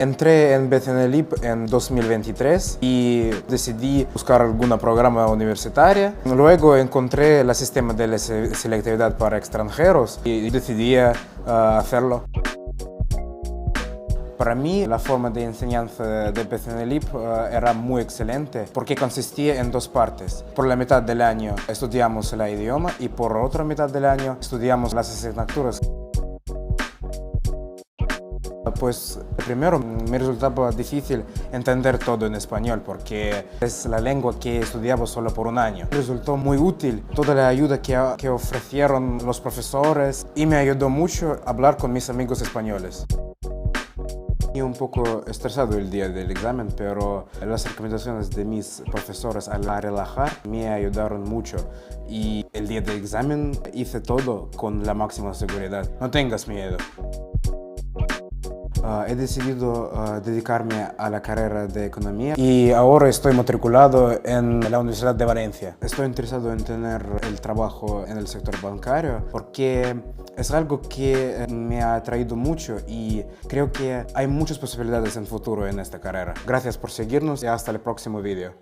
Entré en BCNLIP en 2023 y decidí buscar algún programa universitario. Luego encontré el sistema de la selectividad para extranjeros y decidí hacerlo. Para mí, la forma de enseñanza de BCNLIP era muy excelente porque consistía en dos partes. Por la mitad del año estudiamos el idioma y por otra mitad del año estudiamos las asignaturas. Pues primero me resultaba difícil entender todo en español porque es la lengua que estudiaba solo por un año. Resultó muy útil toda la ayuda que ofrecieron los profesores y me ayudó mucho a hablar con mis amigos españoles. Y un poco estresado el día del examen, pero las recomendaciones de mis profesores a relajar me ayudaron mucho. Y el día del examen hice todo con la máxima seguridad. No tengas miedo. He decidido dedicarme a la carrera de economía y ahora estoy matriculado en la Universidad de Valencia. Estoy interesado en tener el trabajo en el sector bancario porque es algo que me ha atraído mucho y creo que hay muchas posibilidades en futuro en esta carrera. Gracias por seguirnos y hasta el próximo vídeo.